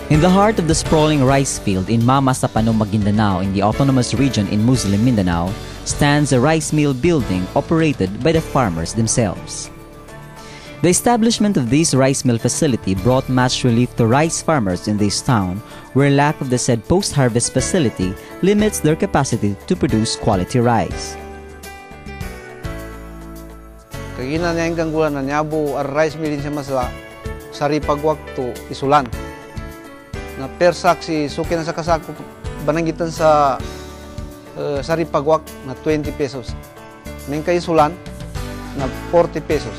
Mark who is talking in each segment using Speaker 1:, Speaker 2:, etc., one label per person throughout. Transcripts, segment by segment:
Speaker 1: In the heart of the sprawling rice field in Mama Sapano, Maguindanao in the autonomous region in Muslim Mindanao stands a rice mill building operated by the farmers themselves. The establishment of this rice mill facility brought much relief to rice farmers in this town, where lack of the said post-harvest facility limits their capacity to produce quality rice.
Speaker 2: Kagina niya hanggang gulan na niyabo ang rice mill din siya masla saripagwak to isulan. Na per saksi suki na sa kasako bananggitan sa saripagwak na 20 pesos. May kaisulan na 40 pesos.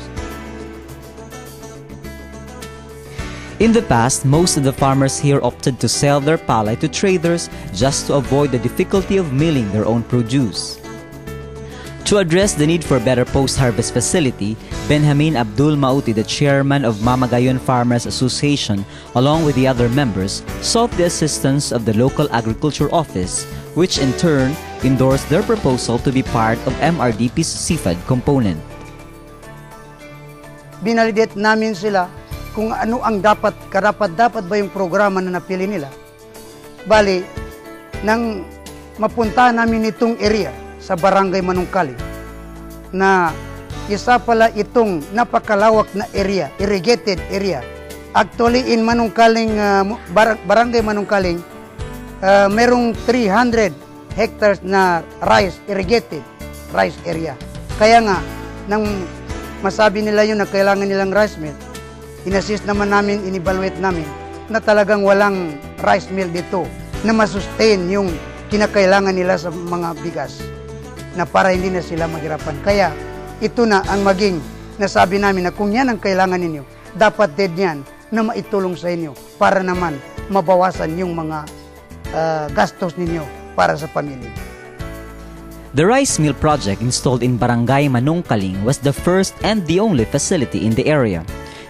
Speaker 1: In the past, most of the farmers here opted to sell their palay to traders just to avoid the difficulty of milling their own produce. To address the need for a better post-harvest facility, Benjamin Abdul Mauti, the chairman of Mamagayon Farmers Association, along with the other members, sought the assistance of the local agriculture office, which in turn endorsed their proposal to be part of MRDP's CFAD component.
Speaker 3: Binalidate namin sila kung ano ang karapat-dapat ba yung programa na napili nila. Bali, nang mapunta namin itong area sa Barangay Manungkaling, na isa pala itong napakalawak na area, irrigated area. Actually, in Manungkaling, Barangay Manungkaling, merong 300 hectares na irrigated rice area. Kaya nga, nang masabi nila yun na kailangan nilang rice mill, inassist naman namin, in-evaluate namin na talagang walang rice mill dito na masustain yung kinakailangan nila sa mga bigas na para hindi na sila maghirapan. Kaya ito na ang maging nasabi namin na kung yan ang kailangan ninyo, dapat din yan na maitulong sa inyo para naman mabawasan yung mga gastos ninyo para sa pamilya.
Speaker 1: The rice mill project installed in Barangay Manungkaling was the first and the only facility in the area.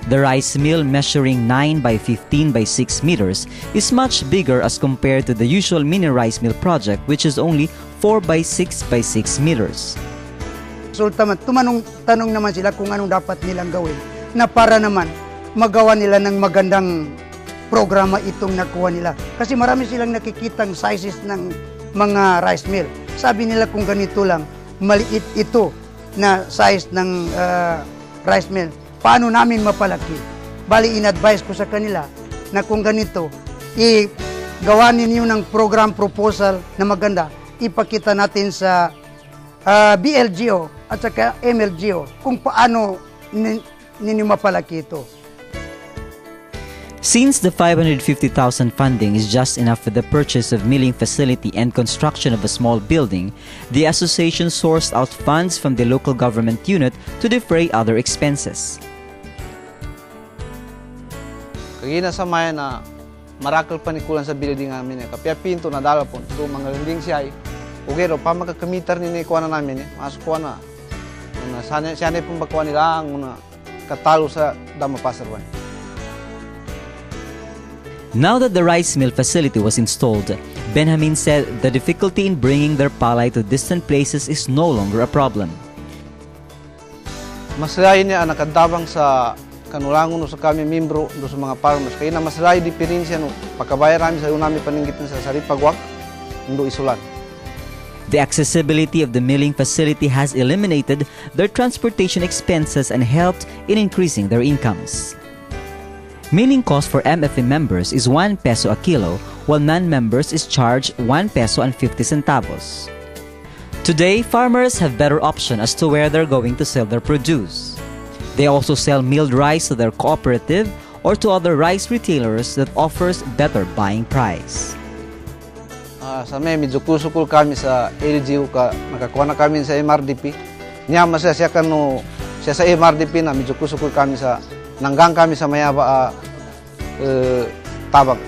Speaker 1: The rice mill, measuring 9 by 15 by 6 meters, is much bigger as compared to the usual mini rice mill project, which is only 4 by 6 by 6 meters.
Speaker 3: Resulta man, tanong naman sila kung anong dapat nilang gawin na para naman magawa nila ng magandang programa itong nakuha nila. Kasi marami silang nakikitang sizes ng mga rice mill. Sabi nila kung ganito lang, maliit ito na size ng rice mill, paano namin mapalaki? Bali, in-advise ko sa kanila na kung ganito, gawa ninyo ng program proposal na maganda, ipakita natin sa BLGO at saka MLGO kung paano ninyo mapalaki ito.
Speaker 1: Since the 550,000 funding is just enough for the purchase of milling facility and construction of a small building, the association sourced out funds from the local government unit to defray other expenses.
Speaker 2: Kagina sa maya na marakal panikulan sa building namin. Kapya pinto na dala po, ito mga landing siya. Ugero, pa makakamitar nila ikuha na namin. Masuk ko na. Siya na pong bakuha nila ang katalo sa Damapasarwan.
Speaker 1: Now that the rice mill facility was installed, Benjamin said the difficulty in bringing their palay to distant places is no longer a problem.
Speaker 2: Masalayin niya ang nakadabang sa kanulangon sa kami membro do sa mga farmers. Kaya na masalay diferensya no pagkabayar namin sa unami paninggitin sa saripagwak ndo isulan.
Speaker 1: The accessibility of the milling facility has eliminated their transportation expenses and helped in increasing their incomes. Milling cost for MFA members is 1 peso a kilo, while non-members is charged 1 peso and 50 centavos. Today, farmers have better option as to where they're going to sell their produce. They also sell milled rice to their cooperative or to other rice retailers that offers better buying price.
Speaker 2: Sa may medyo kusukul kami sa LGU nakakuha na kami sa MRDP. Niya siya sa MRDP na medyo kusukul kami sa nanggang kami sa mayaba tabang.